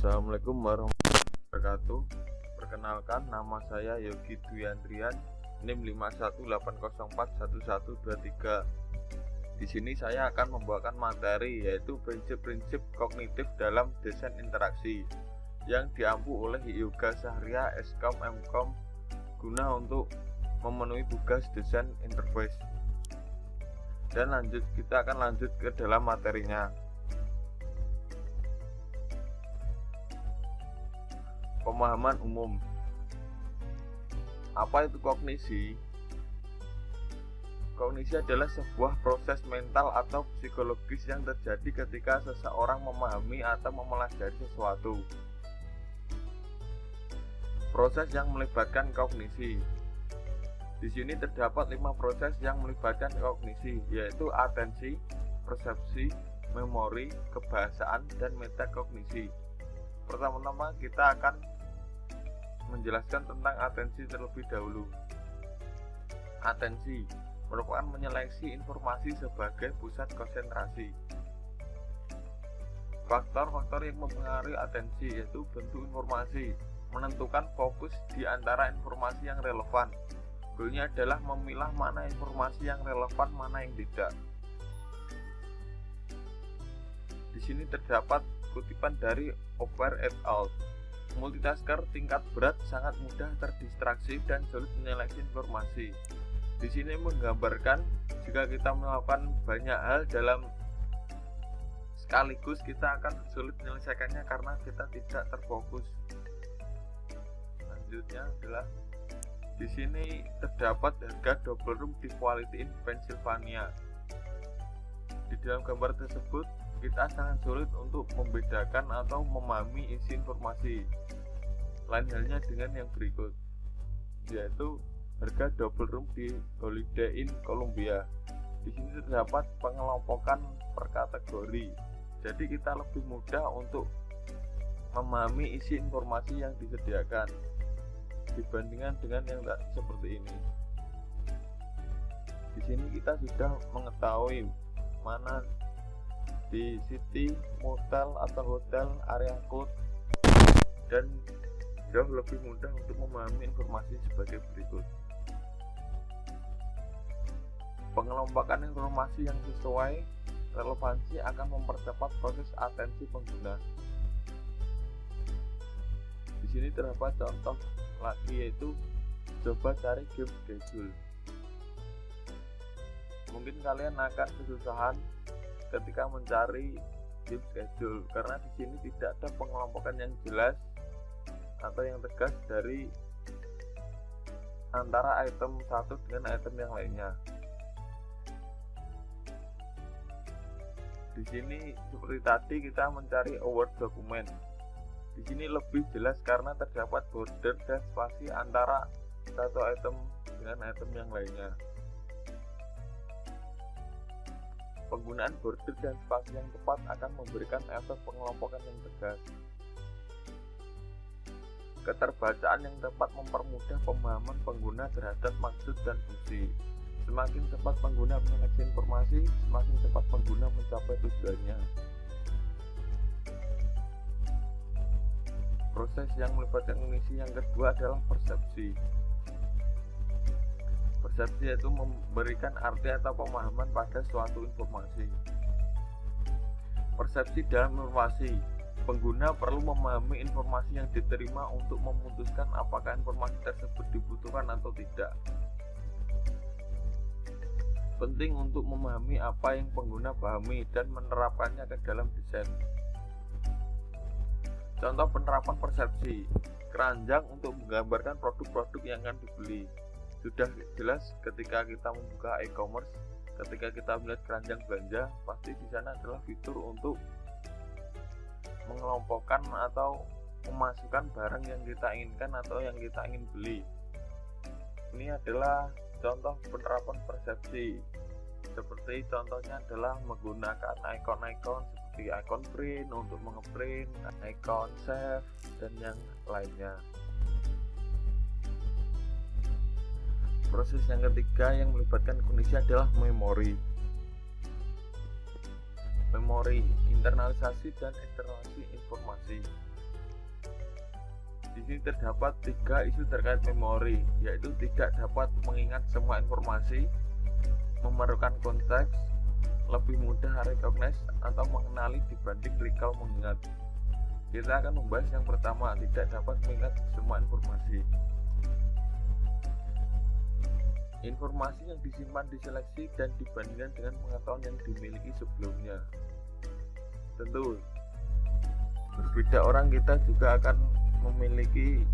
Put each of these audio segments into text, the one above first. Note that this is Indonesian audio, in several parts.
Assalamualaikum warahmatullahi wabarakatuh. Perkenalkan, nama saya Yogi Dwiandrian, NIM 5180411123. Di sini saya akan membawakan materi yaitu prinsip-prinsip kognitif dalam desain interaksi yang diampu oleh Yoga Sahria Skom Mkom guna untuk memenuhi tugas desain interface. Dan kita akan lanjut ke dalam materinya. Pemahaman umum. Apa itu kognisi? Kognisi adalah sebuah proses mental atau psikologis yang terjadi ketika seseorang memahami atau mempelajari sesuatu. Proses yang melibatkan kognisi. Di sini terdapat 5 proses yang melibatkan kognisi, yaitu atensi, persepsi, memori, kebahasaan, dan metakognisi. Pertama-tama kita akan menjelaskan tentang atensi terlebih dahulu. Atensi merupakan menyeleksi informasi sebagai pusat konsentrasi. Faktor-faktor yang mempengaruhi atensi yaitu bentuk informasi, menentukan fokus di antara informasi yang relevan. Goalnya adalah memilah mana informasi yang relevan, mana yang tidak. Di sini terdapat kutipan dari Oper et al. Multitasker tingkat berat sangat mudah terdistraksi dan sulit menyeleksi informasi. Di sini menggambarkan jika kita melakukan banyak hal dalam sekaligus, kita akan sulit menyelesaikannya karena kita tidak terfokus. Selanjutnya adalah di sini terdapat harga double room di Quality in Pennsylvania. Di dalam gambar tersebut kita sangat sulit untuk membedakan atau memahami isi informasi. Lain halnya dengan yang berikut, yaitu harga double room di Holiday Inn Columbia. Di sini terdapat pengelompokan per kategori, jadi kita lebih mudah untuk memahami isi informasi yang disediakan dibandingkan dengan yang tak seperti ini. Di sini kita sudah mengetahui mana di city, motel atau hotel, area code, dan jauh lebih mudah untuk memahami informasi sebagai berikut. Pengelompokan informasi yang sesuai relevansi akan mempercepat proses atensi pengguna. Di sini terdapat contoh lagi, yaitu coba cari game schedule. Mungkin kalian akan kesusahan ketika mencari game schedule karena di sini tidak ada pengelompokan yang jelas atau yang tegas dari antara item satu dengan item yang lainnya. Di sini seperti tadi kita mencari Word document. Di sini lebih jelas karena terdapat border dan spasi antara satu item dengan item yang lainnya. Penggunaan border dan spasi yang tepat akan memberikan efek pengelompokan yang tegas. Keterbacaan yang tepat mempermudah pemahaman pengguna terhadap maksud dan fungsi. Semakin cepat pengguna menyeleksi informasi, semakin cepat pengguna mencapai tujuannya. Proses yang melibatkan kognisi yang kedua adalah persepsi. Persepsi yaitu memberikan arti atau pemahaman pada suatu informasi. Persepsi dalam informasi, pengguna perlu memahami informasi yang diterima untuk memutuskan apakah informasi tersebut dibutuhkan atau tidak. Penting untuk memahami apa yang pengguna pahami dan menerapkannya ke dalam desain. Contoh penerapan persepsi, keranjang untuk menggambarkan produk-produk yang akan dibeli. Sudah jelas ketika kita membuka e-commerce, ketika kita melihat keranjang belanja, pasti di sana adalah fitur untuk mengelompokkan atau memasukkan barang yang kita inginkan atau yang kita ingin beli. Ini adalah contoh penerapan persepsi. Seperti contohnya adalah menggunakan ikon-ikon seperti ikon print untuk mengeprint, ikon save, dan yang lainnya. Proses yang ketiga yang melibatkan kognisi adalah memori. Memori, internalisasi dan eksternalisasi informasi. Di sini terdapat 3 isu terkait memori, yaitu tidak dapat mengingat semua informasi, memerlukan konteks, lebih mudah recognize atau mengenali dibanding recall mengingat. Kita akan membahas yang pertama, tidak dapat mengingat semua informasi. Informasi yang disimpan diseleksi dan dibandingkan dengan pengetahuan yang dimiliki sebelumnya. Tentu berbeda orang, kita juga akan memiliki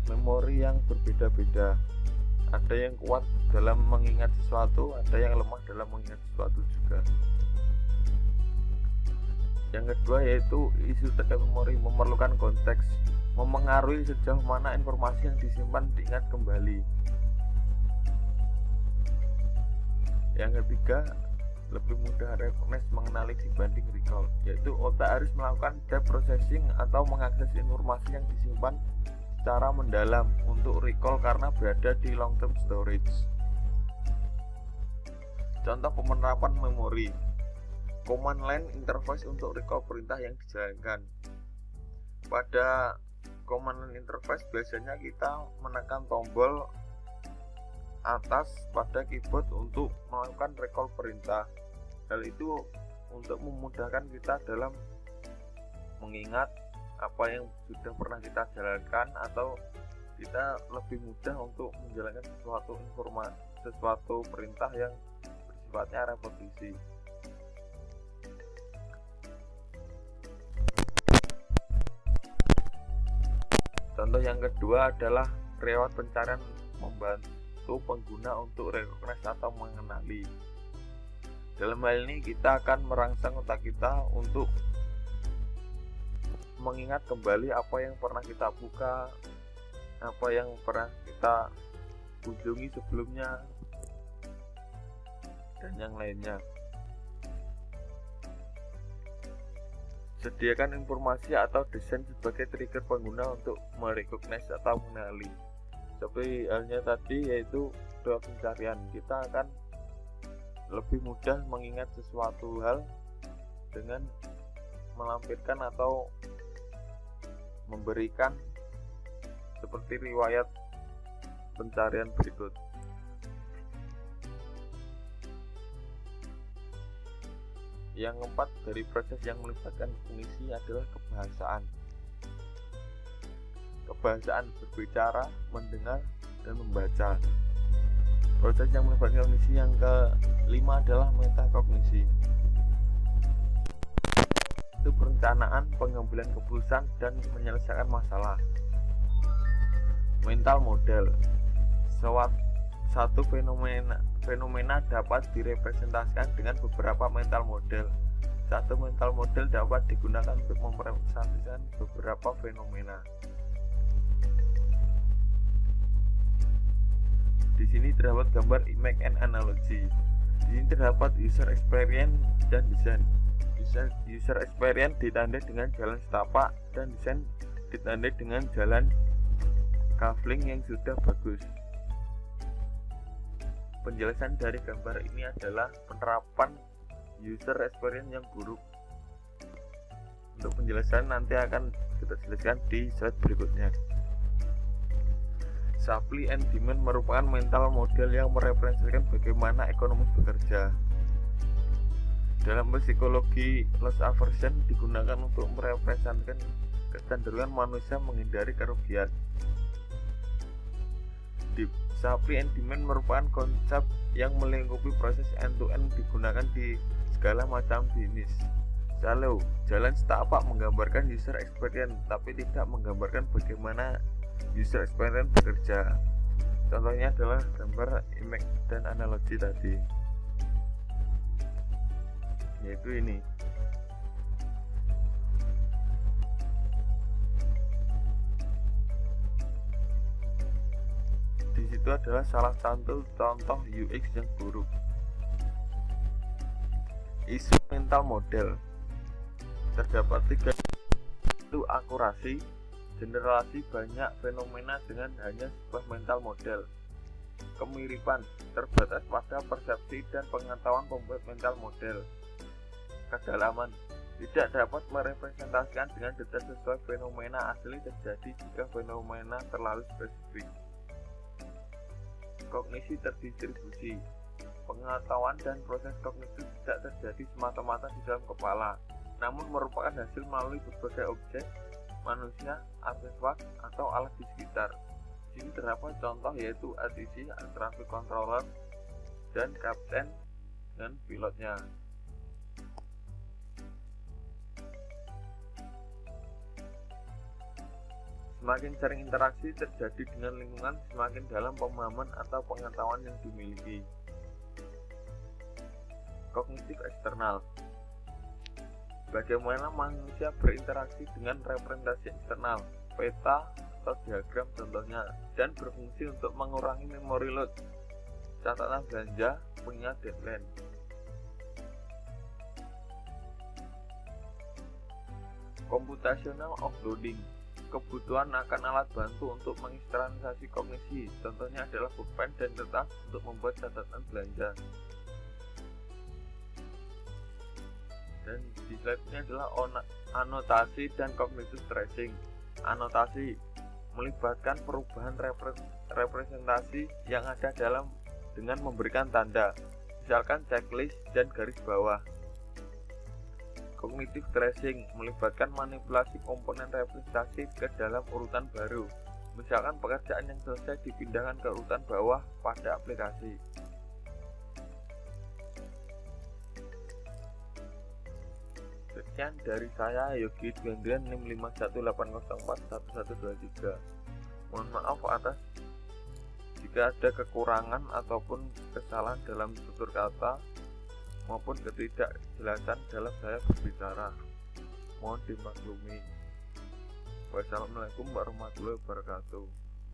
memori yang berbeda-beda. Ada yang kuat dalam mengingat sesuatu, ada yang lemah dalam mengingat sesuatu juga. Yang kedua yaitu isu terkait memori, memerlukan konteks, memengaruhi sejauh mana informasi yang disimpan diingat kembali. Yang ketiga, lebih mudah recognize, mengenali dibanding recall, yaitu otak harus melakukan depth processing atau mengakses informasi yang disimpan secara mendalam untuk recall karena berada di long term storage. Contoh penerapan memori: command line interface untuk recall perintah yang dijalankan. Pada command line interface biasanya kita menekan tombol atas pada keyboard untuk melakukan recall perintah. Hal itu untuk memudahkan kita dalam mengingat apa yang sudah pernah kita jalankan, atau kita lebih mudah untuk menjalankan sesuatu perintah yang bersifatnya repetisi. Contoh yang kedua adalah lewat pencarian, membantu pengguna untuk recognize atau mengenali. Dalam hal ini kita akan merangsang otak kita untuk mengingat kembali apa yang pernah kita buka, apa yang pernah kita kunjungi sebelumnya, dan yang lainnya. Sediakan informasi atau desain sebagai trigger pengguna untuk merecognize atau mengenali. Seperti halnya tadi, yaitu lewat pencarian, kita akan lebih mudah mengingat sesuatu hal dengan melampirkan atau memberikan seperti riwayat pencarian berikut. Yang keempat, dari proses yang melibatkan kognisi adalah kebahasaan. Kebahasaan berbicara, mendengar, dan membaca. Proses yang melibatkan kognisi yang kelima adalah metakognisi. Itu perencanaan, pengambilan keputusan, dan menyelesaikan masalah. Mental model. Satu fenomena dapat direpresentasikan dengan beberapa mental model. Satu mental model dapat digunakan untuk merepresentasikan beberapa fenomena. Di sini terdapat gambar image and analogy. Di sini terdapat user experience dan design. User experience ditandai dengan jalan setapak dan desain ditandai dengan jalan kaveling yang sudah bagus. Penjelasan dari gambar ini adalah penerapan user experience yang buruk. Untuk penjelasan nanti akan kita jelaskan di slide berikutnya. Supply and demand merupakan mental model yang merepresentasikan bagaimana ekonomi bekerja. Dalam psikologi, loss aversion digunakan untuk merepresentasikan kecenderungan manusia menghindari kerugian. Supply and demand merupakan konsep yang melingkupi proses end-to-end digunakan di segala macam bisnis. Selalu, jalan setapak menggambarkan user experience, tapi tidak menggambarkan bagaimana user experience bekerja. Contohnya adalah gambar image dan analogi tadi, yaitu ini. Di situ adalah salah satu contoh UX yang buruk. Isu mental model. Terdapat 3 itu akurasi, generalisasi banyak fenomena dengan hanya sebuah mental model. Kemiripan terbatas pada persepsi dan pengetahuan pembuat mental model. Kedalaman tidak dapat merepresentasikan dengan detail sesuai fenomena asli terjadi jika fenomena terlalu spesifik. Kognisi terdistribusi. Pengetahuan dan proses kognitif tidak terjadi semata-mata di dalam kepala, namun merupakan hasil melalui berbagai objek, manusia, artefak, atau alat di sekitar. Di sini terdapat contoh yaitu ATC, Air Traffic Controller, dan kapten dan pilotnya. Semakin sering interaksi terjadi dengan lingkungan, semakin dalam pemahaman atau pengetahuan yang dimiliki. Kognitif eksternal. Bagaimana manusia berinteraksi dengan representasi eksternal, peta atau diagram contohnya, dan berfungsi untuk mengurangi memory load, catatan belanja, pengingat deadline. Computational offloading. Kebutuhan akan alat bantu untuk mengeksternalisasi kognisi, contohnya adalah pulpen dan kertas untuk membuat catatan belanja. Dan di slide ini adalah anotasi dan cognitive tracing. Anotasi melibatkan perubahan representasi yang ada dengan memberikan tanda, misalkan checklist dan garis bawah. Cognitive tracing melibatkan manipulasi komponen representasi ke dalam urutan baru, misalkan pekerjaan yang selesai dipindahkan ke urutan bawah pada aplikasi. Sekian dari saya, Yogi Dwiendrian, NIM 518041123. Mohon maaf atas jika ada kekurangan ataupun kesalahan dalam tutur kata maupun ketidakjelasan dalam saya berbicara. Mohon dimaklumi. Wassalamualaikum warahmatullahi wabarakatuh.